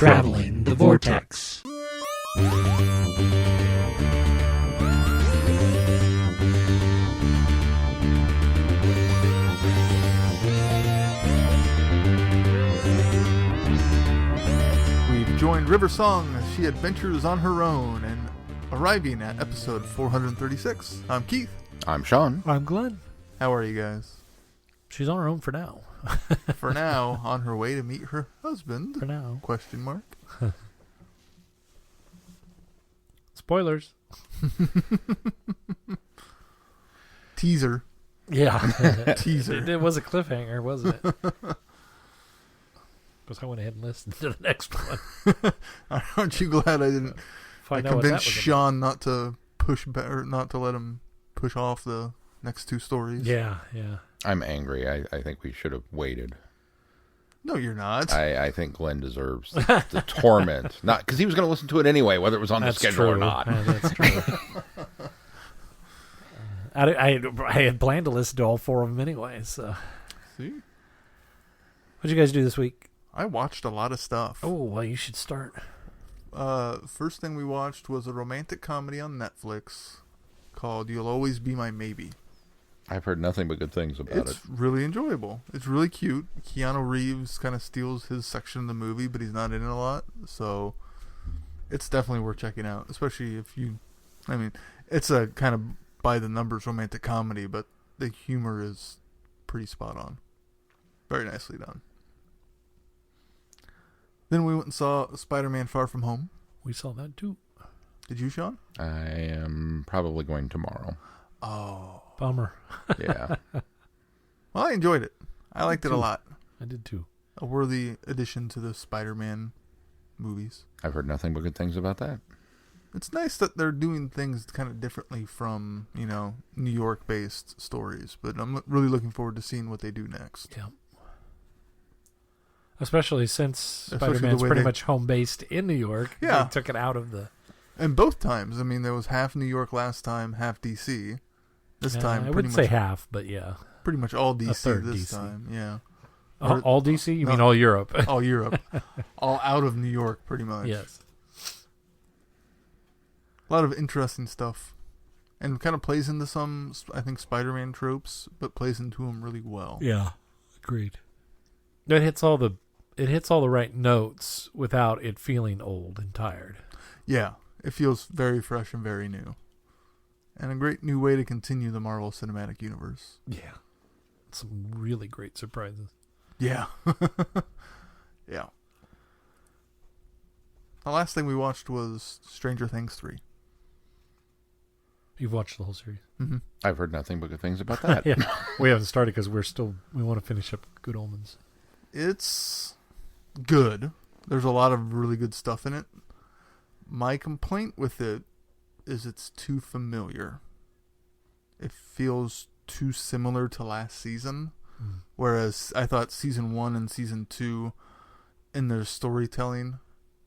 Traveling the Vortex. We've joined River Song as she adventures on her own and arriving at episode 436. I'm Keith. I'm Sean. I'm Glenn. How are you guys? She's on her own for now. For now, on her way to meet her husband. For now. Question mark. Spoilers. Teaser. Yeah. Teaser. It was a cliffhanger, wasn't it? Because I went ahead and listened to the next one. Aren't you glad I didn't Find out what that convince was Sean not to push back, or not to let him push off the next two stories? Yeah. I'm angry. I think we should have waited. No, you're not. I think Glenn deserves the torment. Not because he was going to listen to it anyway, whether it was on the schedule or not. That's true. I had planned to listen to all four of them anyway. So, See? what'd you guys do this week? I watched a lot of stuff. Oh, well, you should start. First thing we watched was a romantic comedy on Netflix called You'll Always Be My Maybe. I've heard nothing but good things about it. It's really enjoyable. It's really cute. Keanu Reeves kind of steals his section of the movie, but he's not in it a lot. So it's definitely worth checking out, especially if you... I mean, it's a kind of by-the-numbers romantic comedy, but the humor is pretty spot on. Very nicely done. Then we went and saw Spider-Man Far From Home. We saw that too. Did you, Sean? I am probably going tomorrow. Oh. Bummer. Yeah. Well, I enjoyed it. I liked it a lot. I did too. A worthy addition to the Spider-Man movies. I've heard nothing but good things about that. It's nice that they're doing things kind of differently from, New York-based stories. But I'm really looking forward to seeing what they do next. Yeah. Especially since Spider-Man's the way pretty they- much home-based in New York. Yeah. They took it out of the... And both times. I mean, there was half New York last time, half D.C. This time, I pretty wouldn't much, say half, but yeah. pretty much all A D.C. third this DC. time. Yeah. All DC? You no. mean all Europe? All Europe. All out of New York, pretty much. Yes. A lot of interesting stuff. And kind of plays into some, I think, Spider-Man tropes, but plays into them really well. Yeah. Agreed. It hits all the right notes without it feeling old and tired. Yeah. It feels very fresh and very new. And a great new way to continue the Marvel Cinematic Universe. Yeah. Some really great surprises. Yeah. Yeah. The last thing we watched was Stranger Things 3. You've watched the whole series. Mm-hmm. I've heard nothing but good things about that. Yeah. We haven't started because we want to finish up Good Omens. It's good. There's a lot of really good stuff in it. My complaint with it is it's too familiar. It feels too similar to last season. Whereas I thought season 1 and season 2, in their storytelling,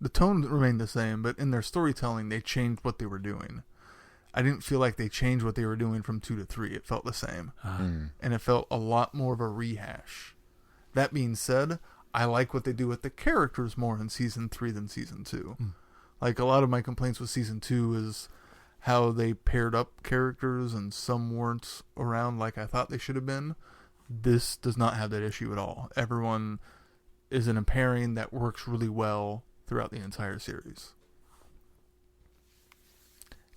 the tone remained the same, but in their storytelling, they changed what they were doing. I didn't feel like they changed what they were doing from 2 to 3. It felt the same. And it felt a lot more of a rehash. That being said, I like what they do with the characters more in season 3 than season 2. Like, a lot of my complaints with season 2 is how they paired up characters and some weren't around like I thought they should have been. This does not have that issue at all. Everyone is in a pairing that works really well throughout the entire series.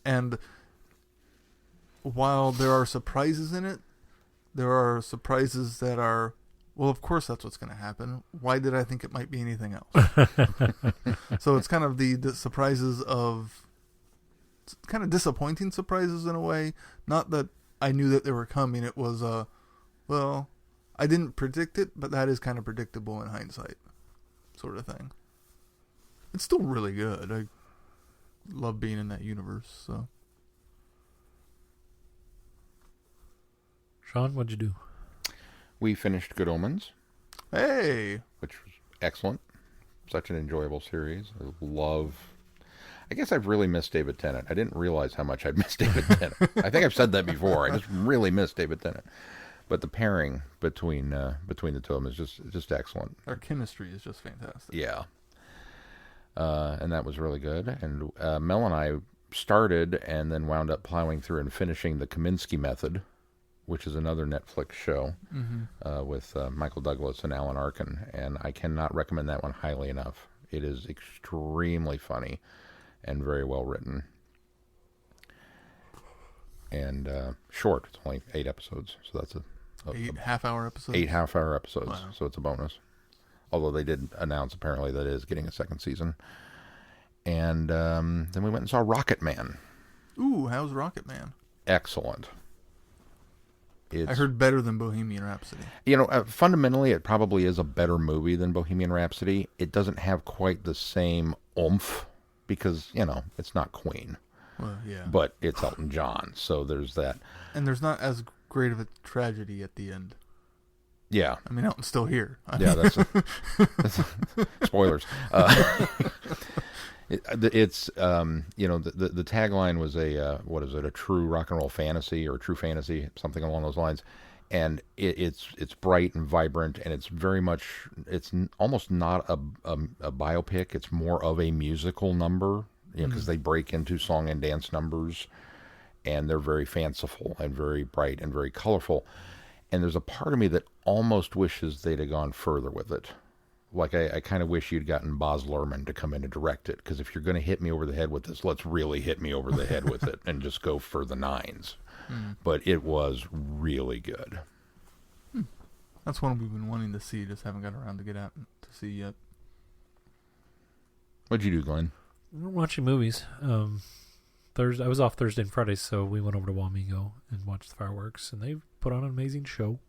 And while there are surprises in it, there are surprises that are, well, of course that's what's going to happen. Why did I think it might be anything else? So it's kind of the surprises of, kind of disappointing surprises in a way. Not that I knew that they were coming. It was, well, I didn't predict it, but that is kind of predictable in hindsight, sort of thing. It's still really good. I love being in that universe, so. Sean, what'd you do? We finished Good Omens, Hey! which was excellent. Such an enjoyable series. I guess I've really missed David Tennant. I didn't realize how much I'd missed David Tennant. I think I've said that before. I just really missed David Tennant. But the pairing between the two of them is just excellent. Our chemistry is just fantastic. Yeah. that was really good. And Mel and I started and then wound up plowing through and finishing The Kaminsky Method, which is another Netflix show with Michael Douglas and Alan Arkin. And I cannot recommend that one highly enough. It is extremely funny and very well written. And short. It's only 8 episodes. So that's 8 half-hour episodes? 8 half-hour episodes. Wow. So it's a bonus. Although they did announce apparently that it is getting a second season. And then we went and saw Rocket Man. Ooh, how's Rocket Man? Excellent. I heard better than Bohemian Rhapsody. Fundamentally, it probably is a better movie than Bohemian Rhapsody. It doesn't have quite the same oomph because, it's not Queen. Well, yeah. But it's Elton John, so there's that. And there's not as great of a tragedy at the end. Yeah. I mean, Elton's still here. That's spoilers. It's the tagline was a true rock and roll fantasy or a true fantasy, something along those lines, and it's bright and vibrant, and it's very much, it's almost not a biopic. It's more of a musical number, because they break into song and dance numbers, and they're very fanciful and very bright and very colorful. And there's a part of me that almost wishes they'd have gone further with it. Like, I kind of wish you'd gotten Baz Luhrmann to come in and direct it, because if you're going to hit me over the head with this, let's really hit me over the head with it and just go for the 9s. But it was really good. That's one we've been wanting to see, just haven't got around to get out to see yet. What'd you do, Glenn? We're watching movies. Thursday, I was off Thursday and Friday, so we went over to Wamego and watched the fireworks, and they put on an amazing show.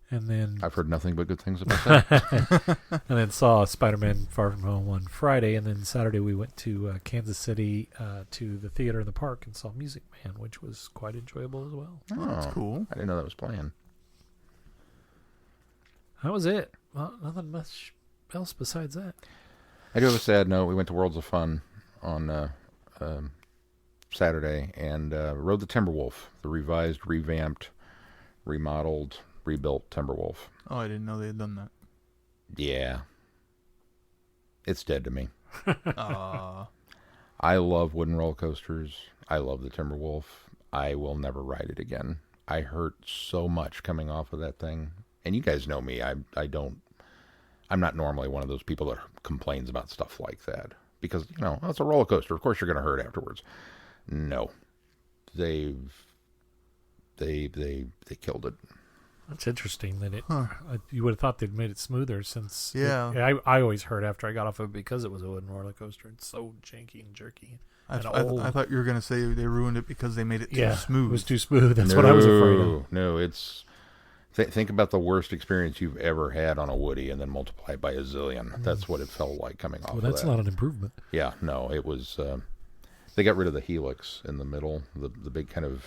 And then I've heard nothing but good things about that. And then saw Spider-Man Far From Home on Friday, and then Saturday we went to Kansas City to the theater in the park and saw Music Man, which was quite enjoyable as well. Oh, that's cool. I didn't know that was playing. That was it. Well, nothing much else besides that. I do have a sad note. We went to Worlds of Fun on Saturday and rode the Timberwolf, the revised, revamped, remodeled, rebuilt Timberwolf. Oh, I didn't know they had done that. Yeah. It's dead to me. Aw. I love wooden roller coasters. I love the Timberwolf. I will never ride it again. I hurt so much coming off of that thing. And you guys know me. I'm not normally one of those people that complains about stuff like that. Because, it's a roller coaster. Of course you're going to hurt afterwards. No. They killed it. That's interesting that you would have thought they'd made it smoother since. Yeah. I always heard after I got off of it because it was a wooden roller coaster. It's so janky and jerky. I thought you were going to say they ruined it because they made it too smooth. It was too smooth. That's what I was afraid of. No, it's... Think about the worst experience you've ever had on a Woody and then multiply it by a zillion. That's what it felt like coming off of that. Well, that's not an improvement. Yeah, no, it was... they got rid of the helix in the middle, the big kind of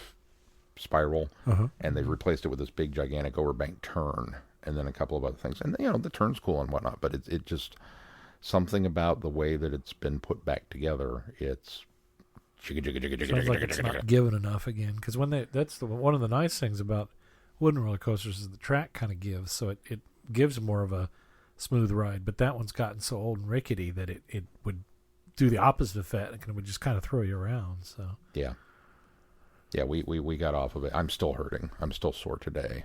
spiral, and they've replaced it with this big, gigantic overbank turn, and then a couple of other things. And, the turn's cool and whatnot, but it just... Something about the way that it's been put back together, it's... Sounds like it's not given enough again. Because that's one of the nice things about wooden roller coasters is the track kind of gives, so it gives more of a smooth ride. But that one's gotten so old and rickety that it would do the opposite effect, and it would just kind of throw you around. So yeah, we got off of it. I'm still hurting. I'm still sore today,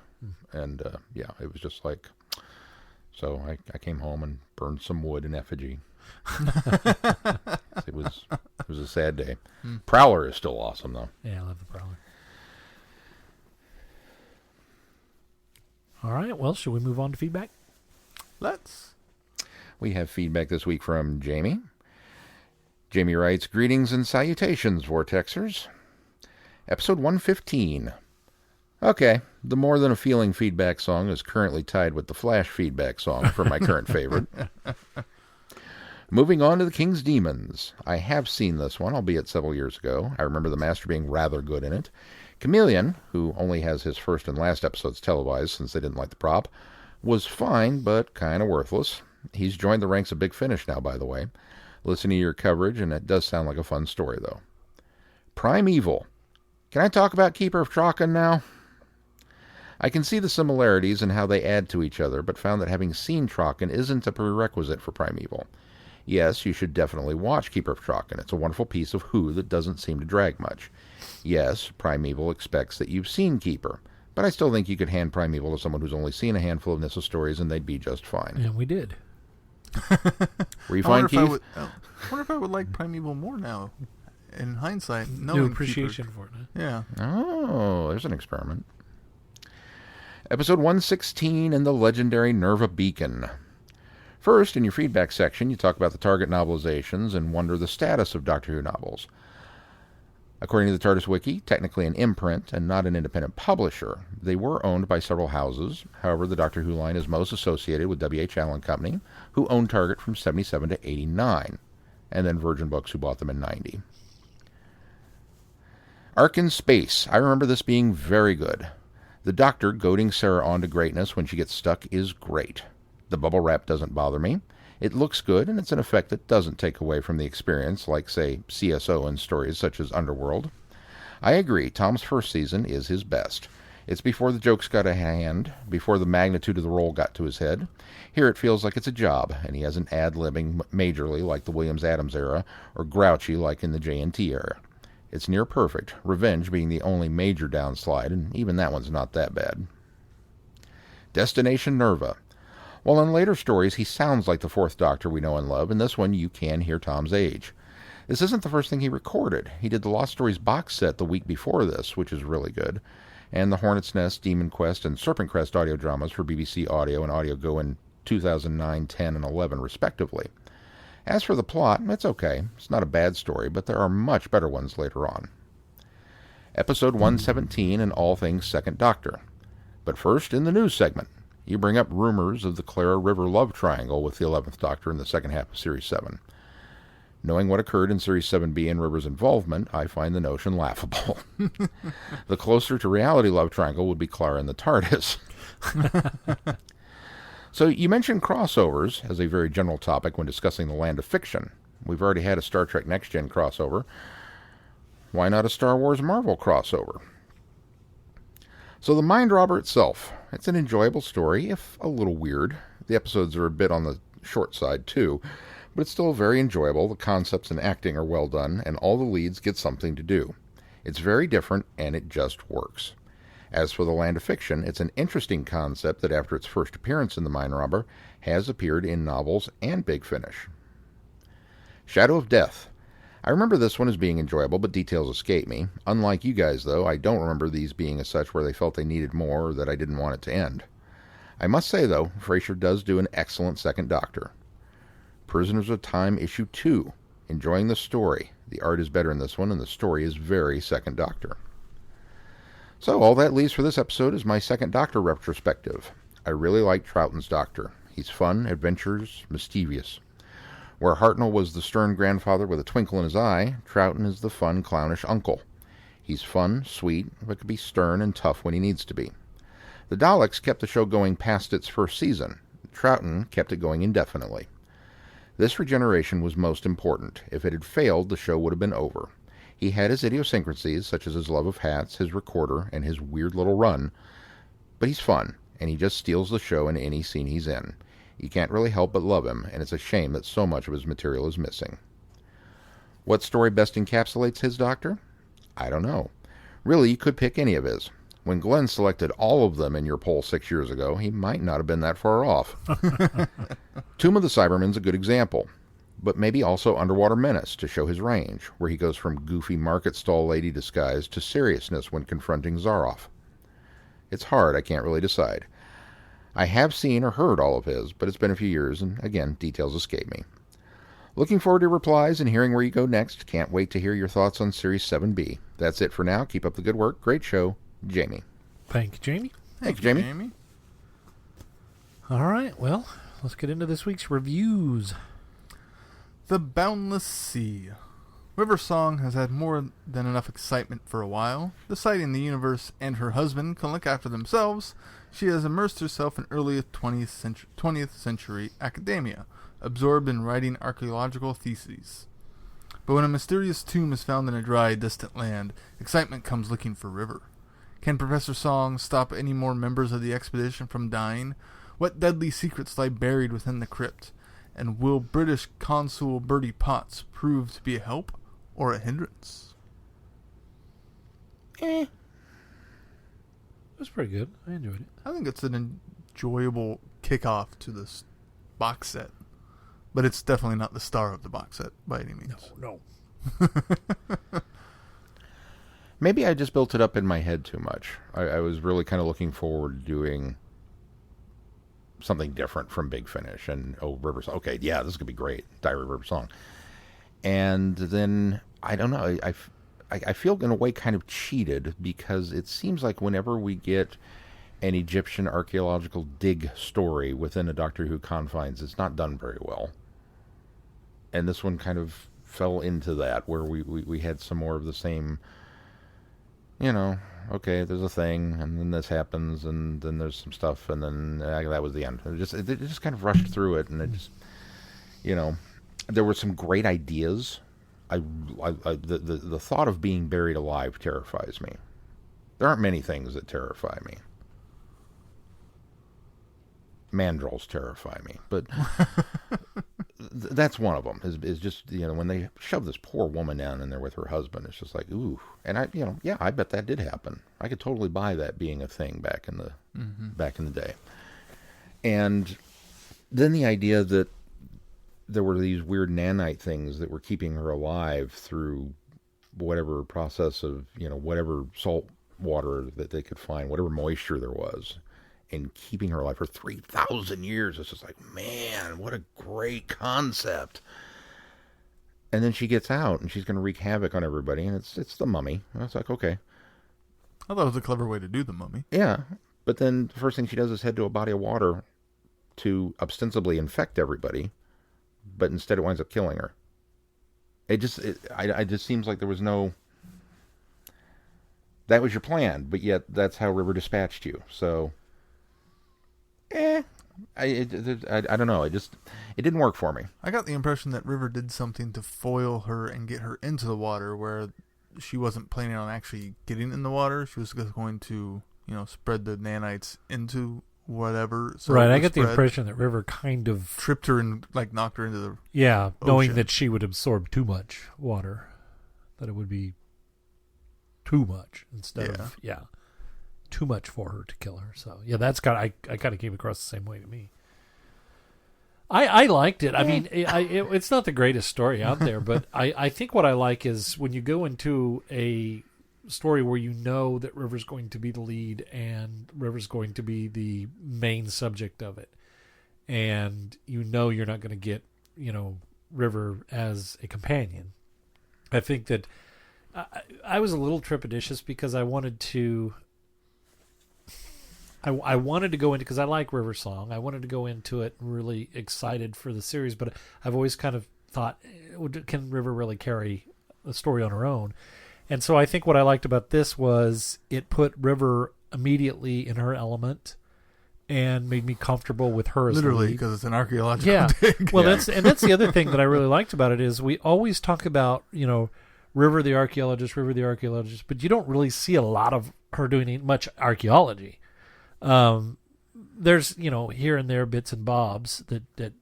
and it was just like. So I came home and burned some wood in effigy. It was a sad day. Prowler is still awesome though. Yeah, I love the Prowler. All right, well, should we move on to feedback? Let's. We have feedback this week from Jamie. Jamie writes, "Greetings and salutations, Vortexers. Episode 115. Okay, the More Than a Feeling feedback song is currently tied with the Flash feedback song for my current favorite. Moving on to the King's Demons. I have seen this one, albeit several years ago. I remember the Master being rather good in it. Chameleon, who only has his first and last episodes televised since they didn't like the prop, was fine, but kind of worthless. He's joined the ranks of Big Finish now, by the way. Listening to your coverage, and it does sound like a fun story, though. Primeval. Can I talk about Keeper of Traken now? I can see the similarities and how they add to each other, but found that having seen Traken isn't a prerequisite for Primeval. Yes, you should definitely watch Keeper of Traken. It's a wonderful piece of Who that doesn't seem to drag much. Yes, Primeval expects that you've seen Keeper, but I still think you could hand Primeval to someone who's only seen a handful of Nissa stories and they'd be just fine. And we did. Were you fine, Keith? I wonder if I would like Primeval more now, in hindsight. New appreciation for it. Huh? Yeah. Oh, there's an experiment. Episode 116 and the legendary Nerva Beacon. First, in your feedback section, you talk about the Target novelizations and wonder the status of Doctor Who novels. According to the TARDIS Wiki, technically an imprint and not an independent publisher, they were owned by several houses. However, the Doctor Who line is most associated with W.H. Allen Company, who owned Target from 77 to 89, and then Virgin Books, who bought them in 90. Ark in Space. I remember this being very good. The Doctor goading Sarah on to greatness when she gets stuck is great. The bubble wrap doesn't bother me. It looks good, and it's an effect that doesn't take away from the experience, like, say, CSO in stories such as Underworld. I agree, Tom's first season is his best. It's before the jokes got a hand, before the magnitude of the role got to his head. Here it feels like it's a job, and he hasn't ad-libbing majorly like the Williams-Adams era, or grouchy like in the J&T era. It's near perfect, Revenge being the only major downslide, and even that one's not that bad. Destination Nerva. While in later stories he sounds like the Fourth Doctor we know and love, in this one you can hear Tom's age. This isn't the first thing he recorded. He did the Lost Stories box set the week before this, which is really good, and the Hornet's Nest, Demon Quest, and Serpent Crest audio dramas for BBC Audio and Audio Go in 2009, 10, and 11, respectively. As for the plot, it's okay. It's not a bad story, but there are much better ones later on. Episode 117 and all things Second Doctor. But first, in the news segment, you bring up rumors of the Clara River love triangle with the 11th Doctor in the second half of Series 7. Knowing what occurred in Series 7B and River's involvement, I find the notion laughable. The closer to reality love triangle would be Clara and the TARDIS. So you mentioned crossovers as a very general topic when discussing the land of fiction. We've already had a Star Trek Next Gen crossover. Why not a Star Wars Marvel crossover? So the Mind Robber itself, it's an enjoyable story, if a little weird. The episodes are a bit on the short side too, but it's still very enjoyable. The concepts and acting are well done, and all the leads get something to do. It's very different, and it just works. As for the Land of Fiction, it's an interesting concept that after its first appearance in The Mind Robber, has appeared in novels and Big Finish. Shadow of Death. I remember this one as being enjoyable, but details escape me. Unlike you guys, though, I don't remember these being as such where they felt they needed more or that I didn't want it to end. I must say, though, Frasier does do an excellent Second Doctor. Prisoners of Time Issue 2. Enjoying the story. The art is better in this one, and the story is very Second Doctor. So, all that leaves for this episode is my Second Doctor retrospective. I really like Troughton's Doctor. He's fun, adventurous, mischievous. Where Hartnell was the stern grandfather with a twinkle in his eye, Troughton is the fun, clownish uncle. He's fun, sweet, but can be stern and tough when he needs to be. The Daleks kept the show going past its first season. Troughton kept it going indefinitely. This regeneration was most important. If it had failed, the show would have been over. He had his idiosyncrasies, such as his love of hats, his recorder, and his weird little run, but he's fun, and he just steals the show in any scene he's in. You can't really help but love him, and it's a shame that so much of his material is missing. What story best encapsulates his Doctor? I don't know. Really, you could pick any of his. When Glenn selected all of them in your poll 6 years ago, he might not have been that far off. Tomb of the Cybermen's a good example, but maybe also Underwater Menace to show his range, where he goes from goofy market stall lady disguise to seriousness when confronting Zaroff. It's hard, I can't really decide. I have seen or heard all of his, but it's been a few years, and again, details escape me. Looking forward to replies and hearing where you go next. Can't wait to hear your thoughts on Series 7B. That's it for now. Keep up the good work. Great show. Jamie. Thank you, Jamie. Thank you, Jamie. All right, well, let's get into this week's reviews. The Boundless Sea. River Song has had more than enough excitement for a while. Deciding the universe and her husband can look after themselves, she has immersed herself in early 20th century academia, absorbed in writing archaeological theses. But when a mysterious tomb is found in a dry, distant land, excitement comes looking for River. Can Professor Song stop any more members of the expedition from dying? What deadly secrets lie buried within the crypt? And will British Consul Bertie Potts prove to be a help or a hindrance? It was pretty good. I enjoyed it. I think it's an enjoyable kickoff to this box set. But it's definitely not the star of the box set by any means. No. Maybe I just built it up in my head too much. I was really kind of looking forward to doing something different from Big Finish and River Song. Okay, yeah, this could be great. Diary of a River Song. And then, I don't know, I feel in a way kind of cheated because it seems like whenever we get an Egyptian archaeological dig story within a Doctor Who confines, it's not done very well. And this one kind of fell into that, where we had some more of the same, okay, there's a thing, and then this happens, and then there's some stuff, and then that was the end. It just kind of rushed through it, and it just, there were some great ideas. The thought of being buried alive terrifies me. There aren't many things that terrify me. Mandrels terrify me, but that's one of them. Is just when they shove this poor woman down in there with her husband, it's just like ooh. And I bet that did happen. I could totally buy that being a thing back in the day. And then the idea that there were these weird nanite things that were keeping her alive through whatever process of whatever salt water that they could find, whatever moisture there was, and keeping her alive for 3,000 years. It's just like, man, what a great concept. And then she gets out, and she's going to wreak havoc on everybody, and it's the mummy. And it's like, okay. I thought it was a clever way to do the mummy. Yeah, but then the first thing she does is head to a body of water to ostensibly infect everybody, but instead it winds up killing her. It just seems like there was no... That was your plan, but yet that's how River dispatched you. So... I don't know. It didn't work for me. I got the impression that River did something to foil her and get her into the water, where she wasn't planning on actually getting in the water. She was just going to, spread the nanites into whatever. So right. I get the impression that River kind of tripped her and knocked her into the knowing ocean. that she would absorb too much water, that it would be too much instead of too much for her to kill her. So that's I kind of came across the same way to me. I liked it. I mean, it's not the greatest story out there, but I think what I like is when you go into a story where that River's going to be the lead and River's going to be the main subject of it, and you're not going to get River as a companion. I think that I was a little trepidatious because I wanted to go into, because I like River Song. I wanted to go into it really excited for the series, but I've always kind of thought, can River really carry a story on her own? And so I think what I liked about this was it put River immediately in her element and made me comfortable with her as literally, the lead. because it's an archaeological dig. Well, that's the other thing that I really liked about it is we always talk about, River the archaeologist, but you don't really see a lot of her doing much archaeology. There's here and there bits and bobs that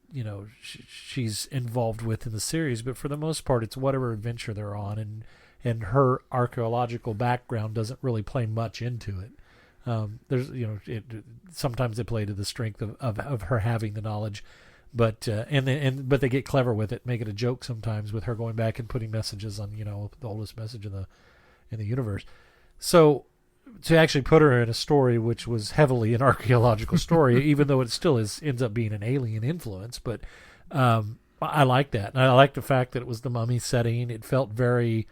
she's involved with in the series, but for the most part it's whatever adventure they're on, and her archaeological background doesn't really play much into it. There's sometimes they play to the strength of her having the knowledge, but they get clever with it, make it a joke sometimes with her going back and putting messages on the oldest message in the universe. So to actually put her in a story which was heavily an archaeological story, even though it still ends up being an alien influence, but I like that. And I like the fact that it was the mummy setting. It felt very,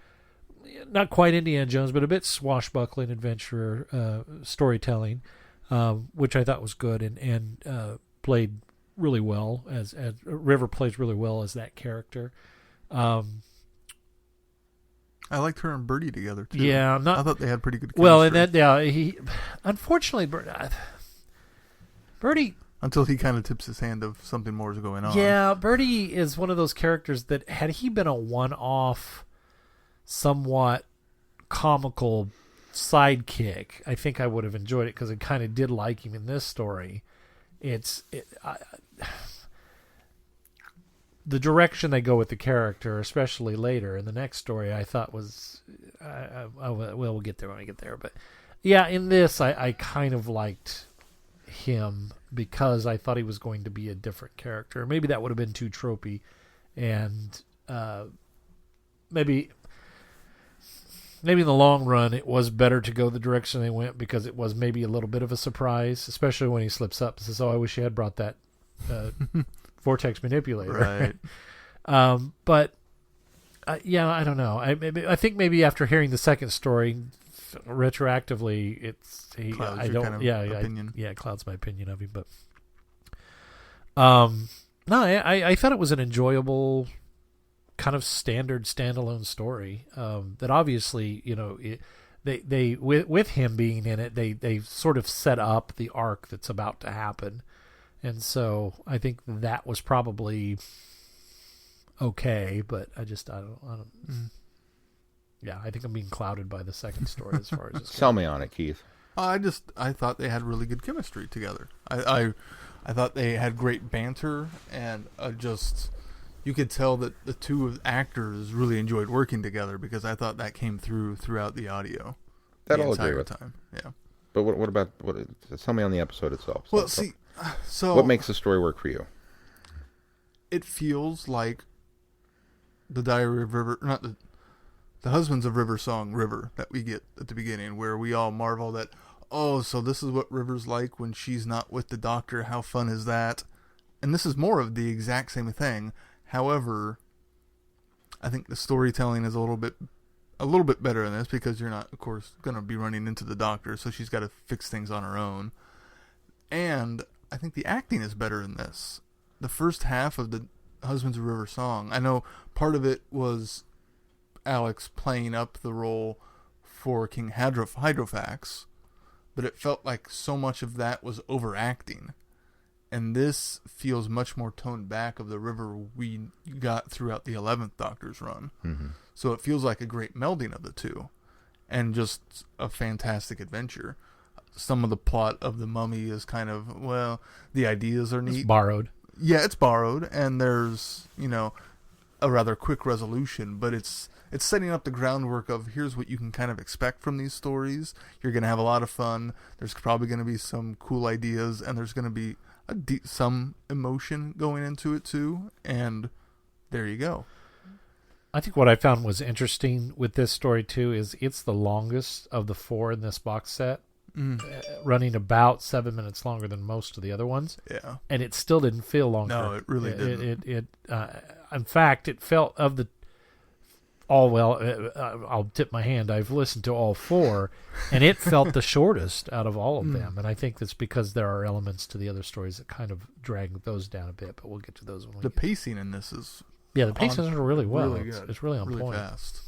not quite Indiana Jones, but a bit swashbuckling adventurer storytelling, which I thought was good and played really well as River plays really well as that character. I liked her and Bertie together too. Yeah, I thought they had pretty good chemistry. Well, and he unfortunately Bertie, until he kind of tips his hand of something more is going on. Yeah, Bertie is one of those characters that had he been a one-off, somewhat comical sidekick, I think I would have enjoyed it because I kind of did like him in this story. the direction they go with the character, especially later in the next story, I thought was, we'll get there when I get there. But yeah, in this, I kind of liked him because I thought he was going to be a different character. Maybe that would have been too tropey, and maybe in the long run, it was better to go the direction they went because it was maybe a little bit of a surprise, especially when he slips up and says, "Oh, I wish you had brought that Vortex manipulator." Right. But yeah, I don't know. I think maybe after hearing the second story, retroactively, Clouds your kind of opinion. It clouds my opinion of him. But no, I thought it was an enjoyable, kind of standard standalone story. That obviously, they with him being in it, they sort of set up the arc that's about to happen, and so I think that was probably okay. But I don't. Yeah, I think I'm being clouded by the second story as far as it's Sell me on it, Keith. I thought they had really good chemistry together. I thought they had great banter, and you could tell that the two actors really enjoyed working together because I thought that came throughout the audio. That the I'll agree entire with. time. Yeah. But what about tell me on the episode itself. Well, so what makes the story work for you? It feels like the Diary of River, not the Husbands of River song, River, that we get at the beginning, where we all marvel that, oh, so this is what River's like when she's not with the doctor. How fun is that? And this is more of the exact same thing. However, I think the storytelling is a little bit better in this because you're not, of course, going to be running into the doctor, so she's got to fix things on her own. And I think the acting is better in this. The first half of the Husbands of River song, I know part of it was Alex playing up the role for King Hydrofax, but it felt like so much of that was overacting. And this feels much more toned back of the River we got throughout the 11th Doctor's run. Mm-hmm. So it feels like a great melding of the two. And just a fantastic adventure. Some of the plot of the Mummy is kind of, the ideas are neat. It's borrowed. Yeah, it's borrowed. And there's, a rather quick resolution. But it's setting up the groundwork of here's what you can kind of expect from these stories. You're going to have a lot of fun. There's probably going to be some cool ideas. And there's going to be some emotion going into it too, and there you go. I think what I found was interesting with this story too is it's the longest of the four in this box set, running about 7 minutes longer than most of the other ones. Yeah, and it still didn't feel longer. No, it really didn't. In fact, it felt of the. I'll tip my hand. I've listened to all four, and it felt the shortest out of all of them. And I think that's because there are elements to the other stories that kind of drag those down a bit. But we'll get to those when we get. Pacing in this is the pacing is really well. Really good. It's really on point. Fast.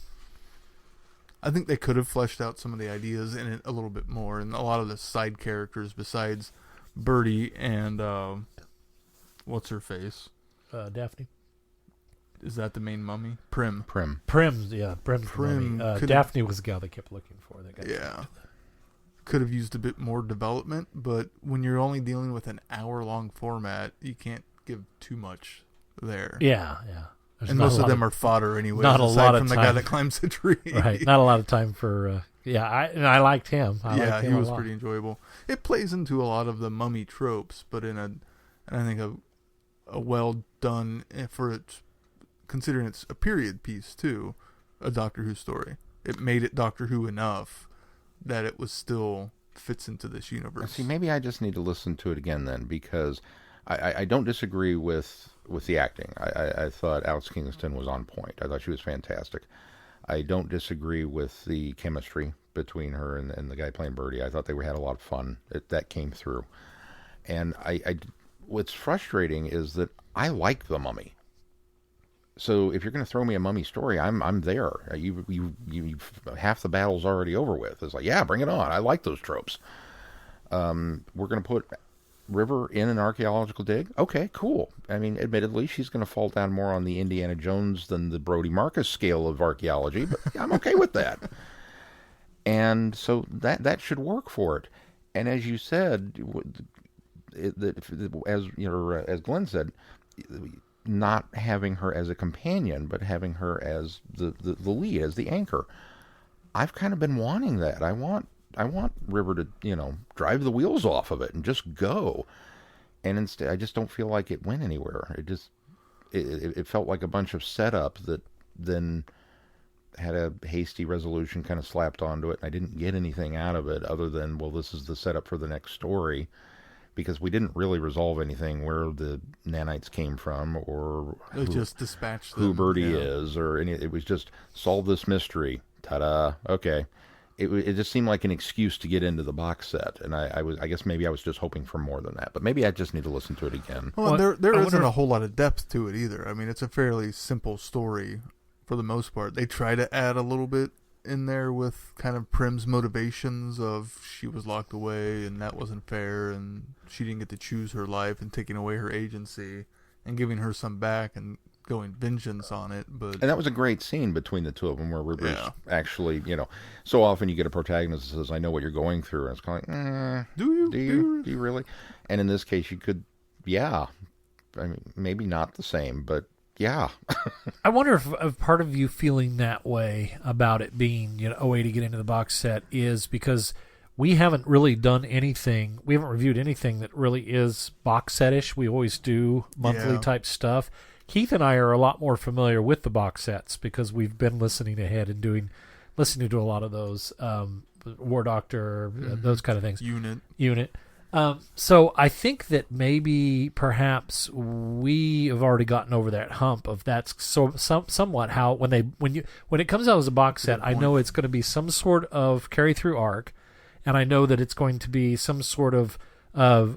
I think they could have fleshed out some of the ideas in it a little bit more, and a lot of the side characters besides Birdie and what's her face, Daphne. Is that the main mummy? Prim. Prim's the mummy. Daphne was the gal they kept looking for. Could have used a bit more development, but when you're only dealing with an hour-long format, you can't give too much there. Yeah. And most of them are fodder anyway. Not a lot of time. The guy that climbs the tree. Right. Not a lot of time for. I liked him. He was pretty enjoyable. It plays into a lot of the mummy tropes, but I think a well done for its. Considering it's a period piece too, a Doctor Who story. It made it Doctor Who enough that it was still fits into this universe. See, maybe I just need to listen to it again then, because I don't disagree with the acting. I thought Alex Kingston was on point. I thought she was fantastic. I don't disagree with the chemistry between her and the guy playing Birdie. I thought they had a lot of fun. That came through. And what's frustrating is that I like the Mummy. So if you're going to throw me a Mummy story, I'm there. You half the battle's already over with. It's like, yeah, bring it on. I like those tropes. We're going to put River in an archaeological dig. Okay, cool. I mean, admittedly, she's going to fall down more on the Indiana Jones than the Brodie Marcus scale of archaeology, but I'm okay with that. And so that should work for it. And as you said, as Glenn said, not having her as a companion, but having her as the lead, as the anchor. I've kind of been wanting that. I want River to, drive the wheels off of it and just go. And instead, I just don't feel like it went anywhere. It felt like a bunch of setup that then had a hasty resolution kind of slapped onto it. And I didn't get anything out of it other than, well, this is the setup for the next story. Because we didn't really resolve anything where the nanites came from, or just dispatched them, who Birdie is, or any. It was just solve this mystery. Ta-da! Okay, it just seemed like an excuse to get into the box set, and I guess maybe I was just hoping for more than that. But maybe I just need to listen to it again. Well, there isn't a whole lot of depth to it either. I mean, it's a fairly simple story for the most part. They try to add a little bit in there with kind of Prim's motivations of she was locked away and that wasn't fair and she didn't get to choose her life, and taking away her agency and giving her some back and going vengeance on it. And that was a great scene between the two of them where River's actually, so often you get a protagonist that says, I know what you're going through, and it's kind of like, do you really? And in this case you could, I mean, maybe not the same, but yeah. I wonder if part of you feeling that way about it being, a way to get into the box set is because we haven't really done anything. We haven't reviewed anything that really is box set-ish. We always do monthly type stuff. Keith and I are a lot more familiar with the box sets because we've been listening ahead and listening to a lot of those, War Doctor, those kind of things. Unit. So I think that maybe perhaps we have already gotten over that hump of that's somewhat how when it comes out as a box set, I know it's going to be some sort of carry through arc, and I know that it's going to be some sort of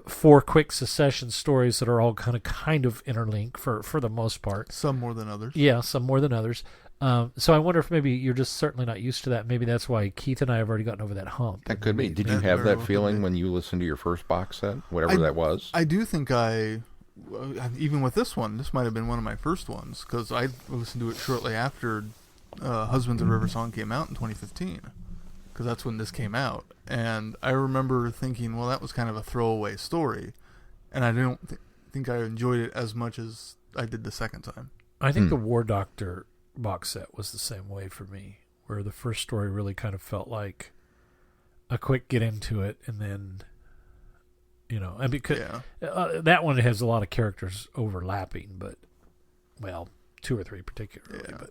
4 quick succession stories that are all kind of interlinked for the most part. Some more than others. Yeah, some more than others. So I wonder if maybe you're just certainly not used to that. Maybe that's why Keith and I have already gotten over that hump. That could be. Did you have that feeling when you listened to your first box set, whatever that was? I do think even with this one, this might have been one of my first ones, because I listened to it shortly after Husbands of River Song came out in 2015, because that's when this came out. And I remember thinking, well, that was kind of a throwaway story, and I don't think I enjoyed it as much as I did the second time. I think the War Doctor box set was the same way for me, where the first story really kind of felt like a quick get into it, and then and because that one has a lot of characters overlapping, but 2 or 3 particularly. But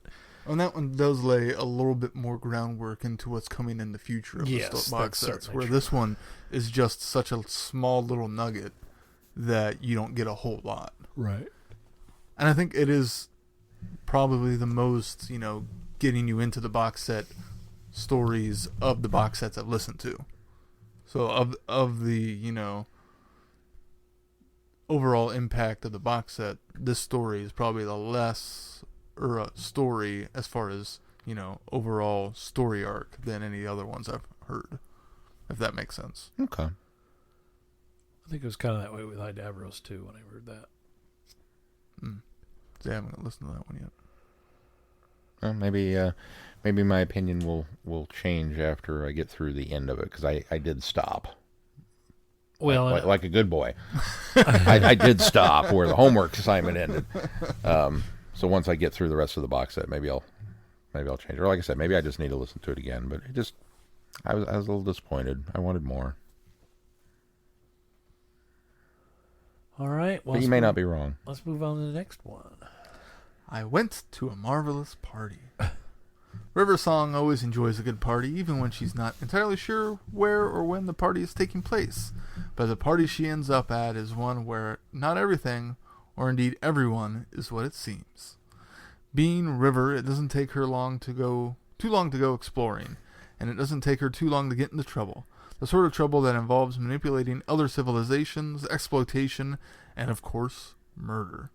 and that one does lay a little bit more groundwork into what's coming in the future of the box sets, where this one is just such a small little nugget that you don't get a whole lot. Right. And I think it is probably the most, getting you into the box set stories of the box sets I've listened to. So of the, overall impact of the box set, this story is probably the less story as far as, overall story arc than any other ones I've heard, if that makes sense. Okay. I think it was kind of that way with Idavros too when I heard that. I haven't listened to that one yet. Well, maybe my opinion will change after I get through the end of it, because I did stop. Well, like a good boy, I did stop where the homework assignment ended. So once I get through the rest of the box set, maybe I'll change. Or like I said, maybe I just need to listen to it again. But I was a little disappointed. I wanted more. All right. Well, but you may not be wrong. Let's move on to the next one. I went to a marvelous party. River Song always enjoys a good party, even when she's not entirely sure where or when the party is taking place. But the party she ends up at is one where not everything, or indeed everyone, is what it seems. Being River, it doesn't take her too long to go exploring, and it doesn't take her too long to get into trouble. The sort of trouble that involves manipulating other civilizations, exploitation, and of course, murder.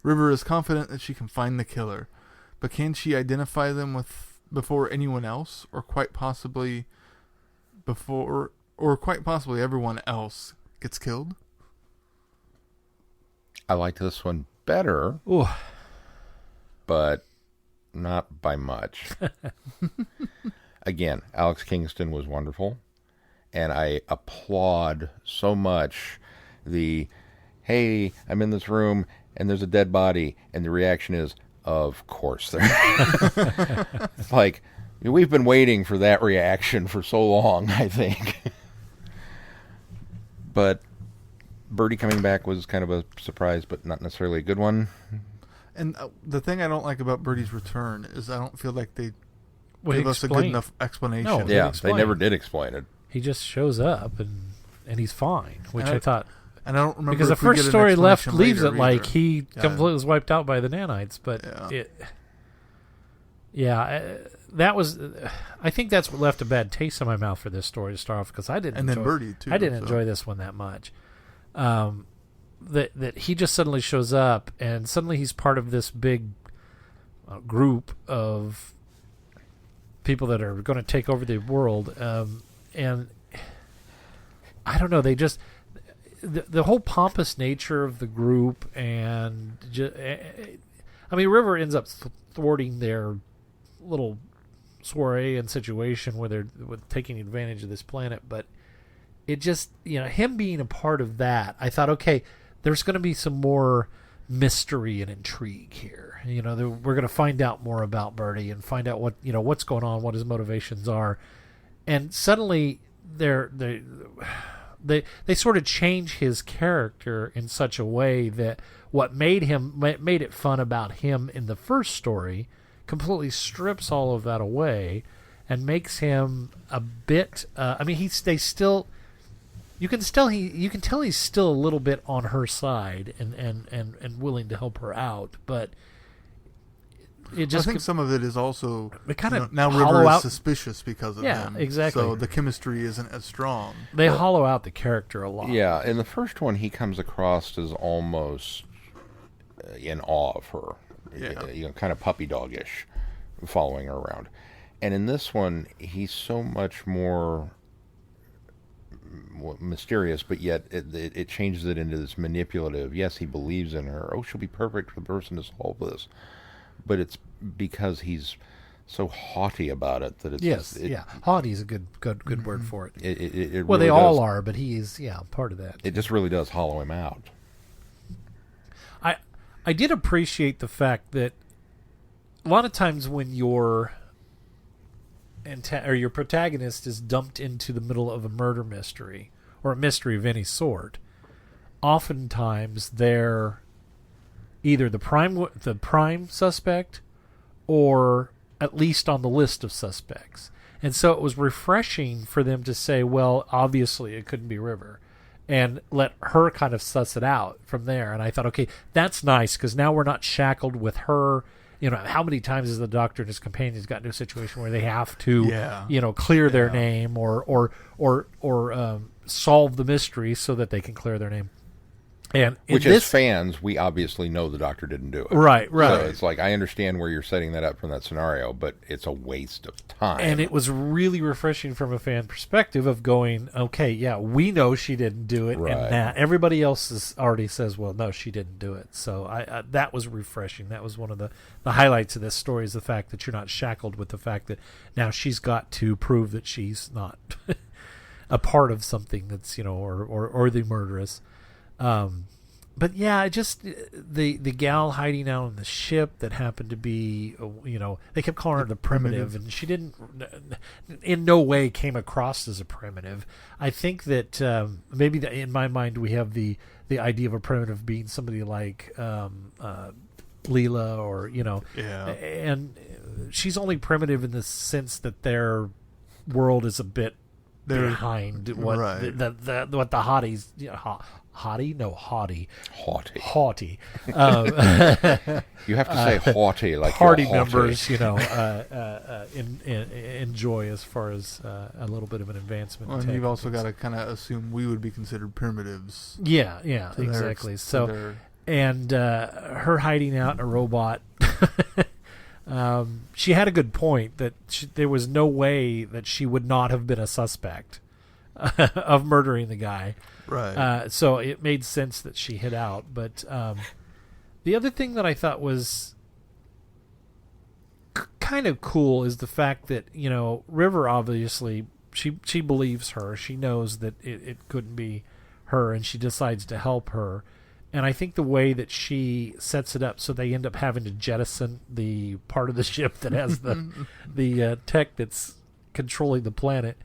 River is confident that she can find the killer, but can she identify them before anyone else, or quite possibly everyone else gets killed? I liked this one better, but not by much. Again, Alex Kingston was wonderful, and I applaud so much the, hey, I'm in this room, and there's a dead body, and the reaction is, of course there. It's like, we've been waiting for that reaction for so long, I think. But Birdie coming back was kind of a surprise, but not necessarily a good one. And the thing I don't like about Birdie's return is I don't feel like they give us a good explained. enough explanation. No, Yeah, explain. they never did explain it. He just shows up and he's fine, which I thought. And I don't remember Because the if we first get an story explanation leaves later it like either. he completely was wiped out by the nanites, but that was. I think that's what left a bad taste in my mouth for this story to start off, because I didn't. And then Birdie too. I didn't enjoy this one that much. That he just suddenly shows up, and suddenly he's part of this big group of people that are going to take over the world, and I don't know. They just the whole pompous nature of the group, and I mean, River ends up thwarting their little soiree and situation where they're taking advantage of this planet, but it just, him being a part of that, I thought, okay, there's going to be some more mystery and intrigue here. We're going to find out more about Birdie and find out what's going on, what his motivations are, and suddenly they sort of change his character in such a way that what made it fun about him in the first story completely strips all of that away and makes him a bit. You can tell he's still a little bit on her side and willing to help her out, but it just. I think some of it is also now River is suspicious because of him. Yeah, exactly. So the chemistry isn't as strong. They hollow out the character a lot. Yeah, in the first one, he comes across as almost in awe of her. Yeah. Kind of puppy dog-ish, following her around. And in this one, he's so much more mysterious, but yet it changes it into this manipulative. Yes, he believes in her. Oh, she'll be perfect for the person to solve this. But it's because he's so haughty about it that it's haughty is a good word for it. It well, really they all does. are, but he is part of that. It just really does hollow him out. I did appreciate the fact that a lot of times when your protagonist is dumped into the middle of a murder mystery or a mystery of any sort, oftentimes they're either the prime suspect or at least on the list of suspects. And so it was refreshing for them to say, well, obviously it couldn't be River, and let her kind of suss it out from there. And I thought, okay, that's nice, because now we're not shackled with her. How many times has the Doctor and his companions got into a situation where they have to, clear their name or solve the mystery so that they can clear their name? And as fans, we obviously know the Doctor didn't do it. Right. So it's like, I understand where you're setting that up from that scenario, but it's a waste of time. And it was really refreshing from a fan perspective of going, okay, yeah, we know she didn't do it, Right. and that everybody else already says, well, no, she didn't do it. So I that was refreshing. That was one of the highlights of this story, is the fact that you're not shackled with the fact that now she's got to prove that she's not a part of something that's, or the murderess. But yeah, just the gal hiding out on the ship that happened to be, they kept calling her the primitive, and she didn't, in no way came across as a primitive. I think that maybe in my mind we have the idea of a primitive being somebody like Leela, or and she's only primitive in the sense that their world is a bit behind what what the hotties. Haughty? No, haughty. Haughty. You have to say haughty, like party you're haughty. members, enjoy as far as a little bit of an advancement. Well, and you've also got to kind of assume we would be considered primitives. Yeah, exactly. And her hiding out in a robot. She had a good point that there was no way that she would not have been a suspect of murdering the guy. Right. So it made sense that she hid out. But the other thing that I thought was kind of cool is the fact that, River, obviously, she believes her. She knows that it couldn't be her, and she decides to help her. And I think the way that she sets it up, so they end up having to jettison the part of the ship that has the tech that's controlling the planet.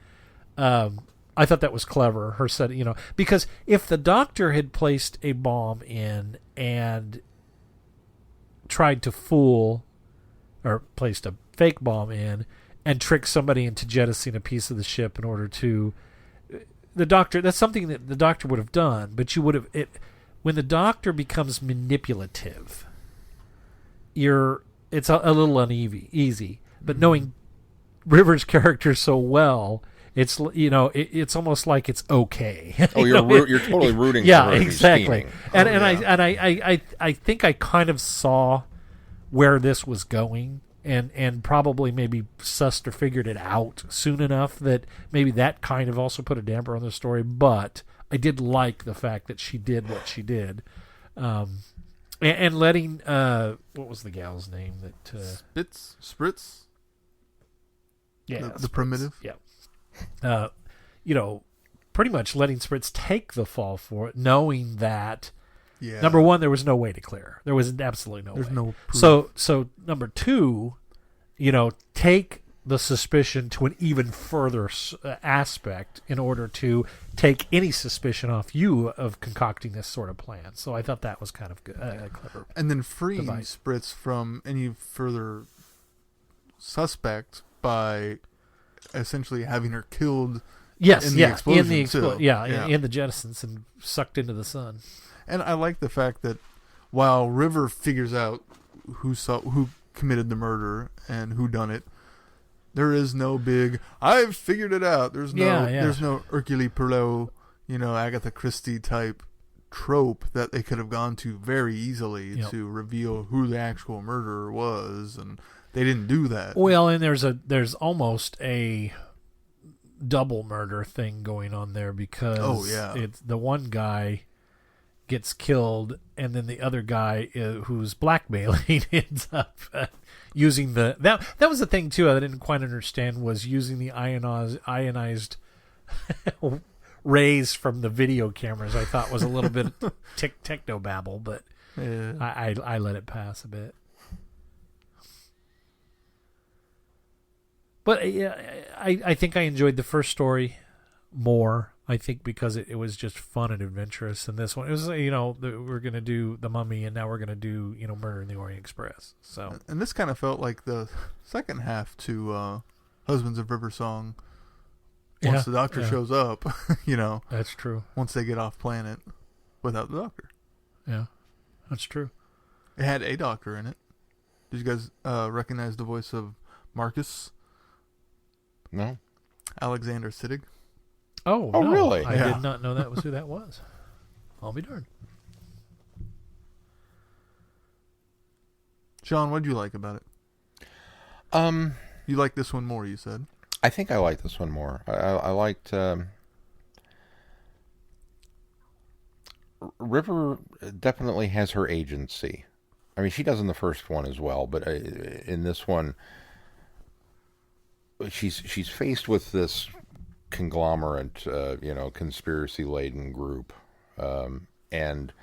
I thought that was clever. Her setting, because if the Doctor had placed a bomb in and tried to fool, or placed a fake bomb in and trick somebody into jettisoning a piece of the ship in order to, the Doctor, that's something that the Doctor would have done, but you would have it. When the Doctor becomes manipulative, it's a little uneasy. But knowing River's character so well, it's it's almost like it's okay. Oh, you're totally rooting for her. Yeah, exactly. And yeah. I think I kind of saw where this was going, and probably maybe sussed or figured it out soon enough that maybe that kind of also put a damper on the story. But I did like the fact that she did what she did, and letting what was the gal's name that Spritz? Yeah, the primitive. Yeah, pretty much letting Spritz take the fall for it, knowing that number one, there was no way to clear. There was absolutely no way. There's no proof. So number two, take the suspicion to an even further aspect in order to take any suspicion off you of concocting this sort of plan. So I thought that was kind of good, clever. And then freeing device. Spritz from any further suspect by essentially having her killed Yes, in the explosion, in the jettisons and sucked into the sun. And I like the fact that while River figures out who committed the murder and who done it, there is no big "I've figured it out." There's no Hercule Poirot, Agatha Christie type trope that they could have gone to very easily to reveal who the actual murderer was, and they didn't do that. Well, and there's almost a double murder thing going on there because it's the one guy gets killed, and then the other guy who's blackmailing ends up using that was the thing too I didn't quite understand, was using the ionized rays from the video cameras. I thought was a little bit techno babble, but I let it pass a bit. But I think I enjoyed the first story more. I think because it was just fun and adventurous, and this one it was we're gonna do The Mummy, and now we're gonna do Murder in the Orient Express. So and this kind of felt like the second half to Husbands of River Song. Once the Doctor shows up, that's true. Once they get off planet without the Doctor, that's true. It had a Doctor in it. Did you guys recognize the voice of Marcus? No. Alexander Siddig. Oh, no. Really? I did not know that was who that was. I'll be darned. Sean, what did you like about it? You like this one more, you said. I think I like this one more. I liked River definitely has her agency. I mean, she does in the first one as well, but in this one, she's faced with this conglomerate, conspiracy-laden group, and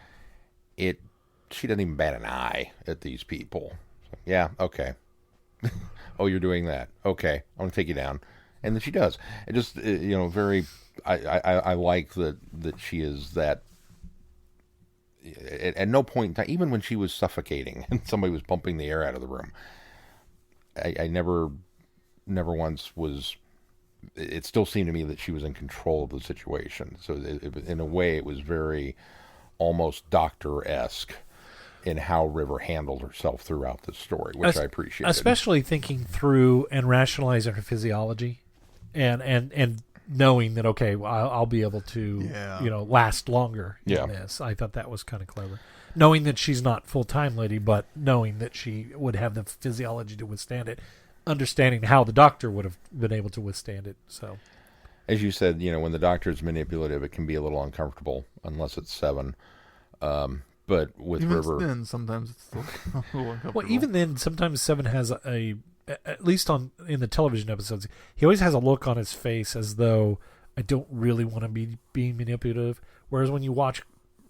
she doesn't even bat an eye at these people. So, yeah, okay. Oh, you're doing that. Okay, I'm gonna take you down, and then she does. It just, very. I like that she is that. At no point in time, even when she was suffocating and somebody was pumping the air out of the room, I never once was. It still seemed to me that she was in control of the situation. So in a way, it was very almost Doctor-esque in how River handled herself throughout the story, which I appreciated. Especially thinking through and rationalizing her physiology, and knowing that I'll be able to last longer in this. I thought that was kind of clever. Knowing that she's not full-time lady, but knowing that she would have the physiology to withstand it. Understanding how the Doctor would have been able to withstand it. So, as you said, when the Doctor is manipulative, it can be a little uncomfortable unless it's Seven. But with even River, then sometimes it's still a little uncomfortable. Well, even then, sometimes Seven has at least in the television episodes, he always has a look on his face as though I don't really want to be being manipulative. Whereas when you watch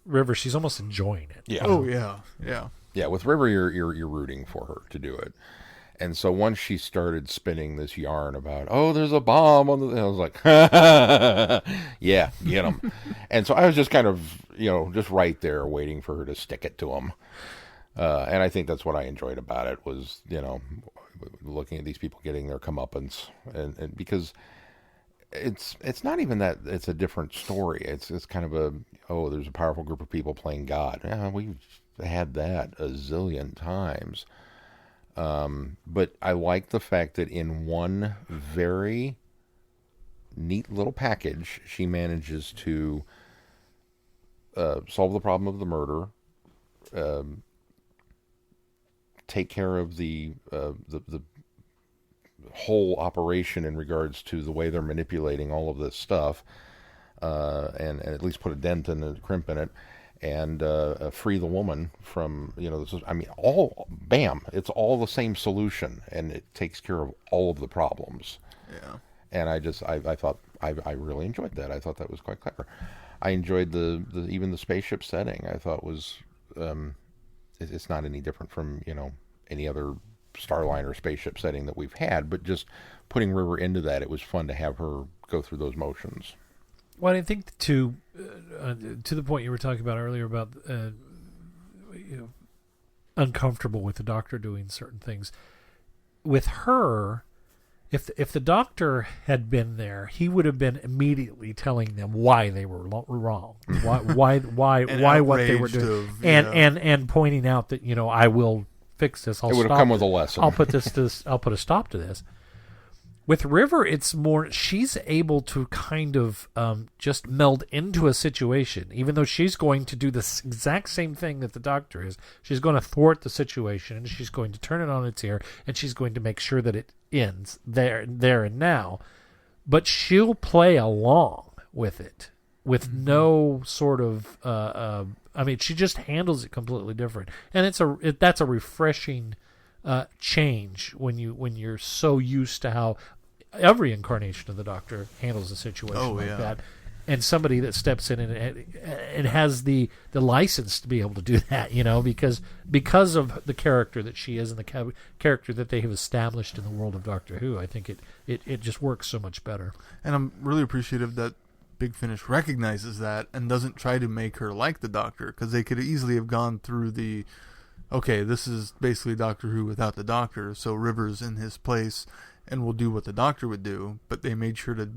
River, she's almost enjoying it. Yeah. Oh yeah, yeah. Yeah, with River, you're rooting for her to do it. And so once she started spinning this yarn about, oh, there's a bomb on the, I was like, yeah, get him. And so I was just kind of, just right there waiting for her to stick it to him. And I think that's what I enjoyed about it was, looking at these people getting their comeuppance, and because it's not even that it's a different story. It's kind of there's a powerful group of people playing God. Yeah, we've had that a zillion times. But I like the fact that in one very neat little package, she manages to solve the problem of the murder, take care of the whole operation in regards to the way they're manipulating all of this stuff, and at least put a dent and a crimp in it, and free the woman from, this is, it's all the same solution, and it takes care of all of the problems. Yeah. And I thought I really enjoyed that. I thought that was quite clever. I enjoyed the even the spaceship setting. I thought was it's not any different from any other Starliner spaceship setting that we've had, but just putting River into that, it was fun to have her go through those motions. Well, I think to the point you were talking about earlier about uncomfortable with the Doctor doing certain things. With her, if the Doctor had been there, he would have been immediately telling them why they were wrong, why what they were doing, and pointing out that I will fix this. It would have come with a lesson. I'll put a stop to this. With River, it's more she's able to kind of just meld into a situation, even though she's going to do the exact same thing that the Doctor is. She's going to thwart the situation, and she's going to turn it on its ear, and she's going to make sure that it ends there and now. But she'll play along with it with no sort of. She just handles it completely different, and that's a refreshing change when you're so used to how every incarnation of the Doctor handles a situation that, and somebody that steps in and has the license to be able to do that, because of the character that she is and the character that they have established in the world of Doctor Who. I think it just works so much better. And I'm really appreciative that Big Finish recognizes that and doesn't try to make her like the Doctor, because they could easily have gone through this is basically Doctor Who without the Doctor, so River's in his place and will do what the Doctor would do, but they made sure to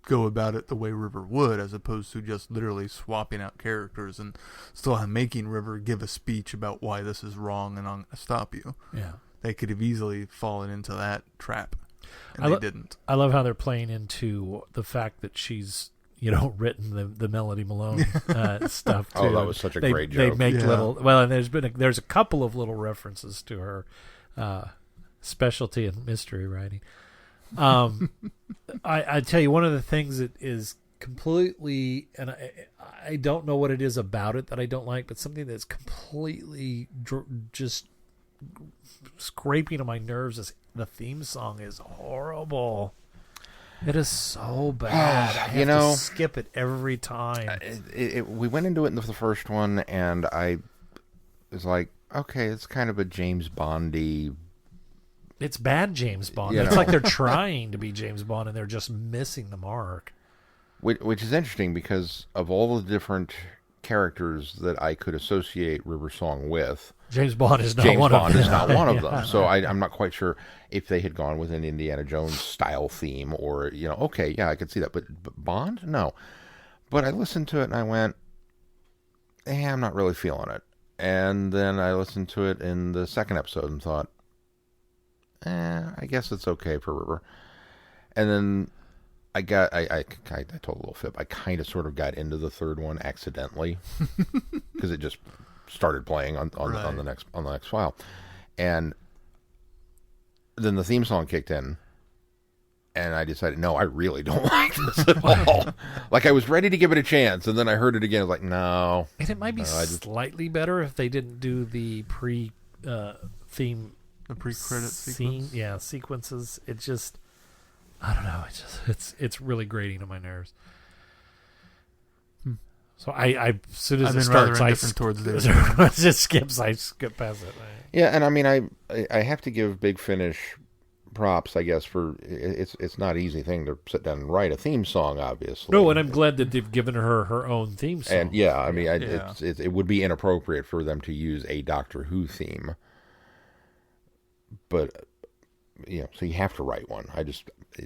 go about it the way River would, as opposed to just literally swapping out characters and still making River give a speech about why this is wrong and I'm going to stop you. Yeah. They could have easily fallen into that trap, and they didn't. I love how they're playing into the fact that she's written the Melody Malone stuff too. Oh, that was such a great joke. They make and there's a couple of little references to her specialty in mystery writing. I tell you, one of the things that is completely, and I don't know what it is about it that I don't like, but something that's completely just scraping on my nerves is the theme song is horrible. It is so bad. I have to skip it every time. We went into it in the first one, and I was like, okay, it's kind of a James Bondy. It's bad James Bond. It's like they're trying to be James Bond, and they're just missing the mark. Which is interesting, because of all the different characters that I could associate River Song with, James Bond is not one of them. So I'm not quite sure if they had gone with an Indiana Jones style theme, or I could see that, but Bond, no. But I listened to it and I went, I'm not really feeling it. And then I listened to it in the second episode and thought, I guess it's okay for River. And then I told a little fib. I kind of sort of got into the third one accidentally because it just started playing on the next file, and then the theme song kicked in, and I decided, no, I really don't like this at all. Like, I was ready to give it a chance, and then I heard it again. I was like, no. And it might be slightly better if they didn't do the theme. The pre-credit sequence? Yeah, sequences. It just, I don't know. It's really grating on my nerves. So I as soon as I've it been starts, rather I indifferent towards David. I skip past it. Yeah, and I mean, I have to give Big Finish props, I guess, for it's not an easy thing to sit down and write a theme song, obviously. No, and I'm glad that they've given her own theme song. And yeah, I mean, Yeah. it would be inappropriate for them to use a Doctor Who theme, but so you have to write one.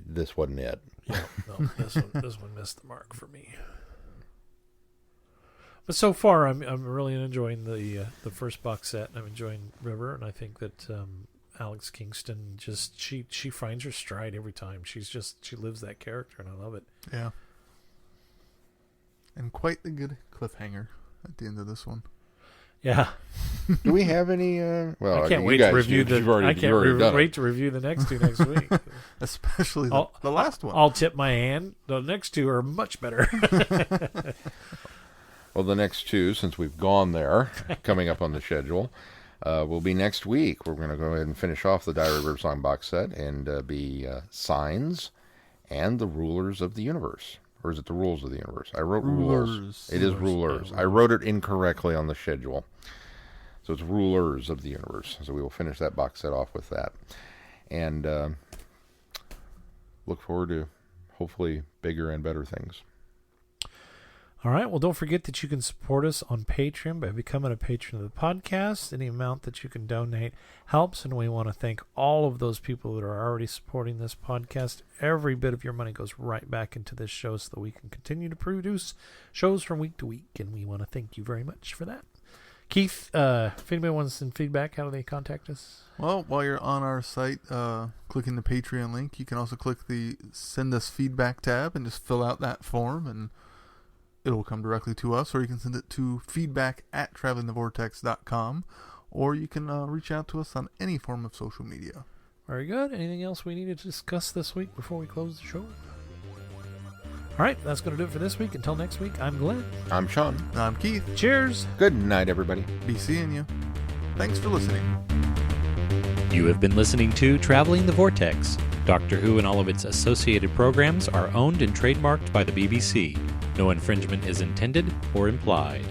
This wasn't it. Yeah, no, this one missed the mark for me. But so far, I'm really enjoying the first box set. I'm enjoying River, and I think that Alex Kingston she finds her stride every time. She lives that character, and I love it. Yeah. And quite the good cliffhanger at the end of this one. Yeah. Do we have any? Well, I can't wait to review wait to review the next two next week. Especially the last one. I'll tip my hand. The next two are much better. Well, the next two, since we've gone there, coming up on the schedule, will be next week. We're going to go ahead and finish off the Diary of River Song box set and be Signs and the Rulers of the Universe. Or is it the Rules of the Universe? I wrote Rulers. It is Rulers. I wrote it incorrectly on the schedule. So it's Rulers of the Universe. So we will finish that box set off with that. And look forward to hopefully bigger and better things. All right. Well, don't forget that you can support us on Patreon by becoming a patron of the podcast. Any amount that you can donate helps, and we want to thank all of those people that are already supporting this podcast. Every bit of your money goes right back into this show so that we can continue to produce shows from week to week, and we want to thank you very much for that. Keith, if anybody wants some feedback, how do they contact us? Well, while you're on our site, clicking the Patreon link, you can also click the Send Us Feedback tab and just fill out that form, and it'll come directly to us, or you can send it to feedback@travelingthevortex.com, or you can reach out to us on any form of social media. Very good. Anything else we need to discuss this week before we close the show? All right, that's going to do it for this week. Until next week, I'm Glenn. I'm Sean. And I'm Keith. Cheers. Good night, everybody. Be seeing you. Thanks for listening. You have been listening to Traveling the Vortex. Doctor Who and all of its associated programs are owned and trademarked by the BBC. No infringement is intended or implied.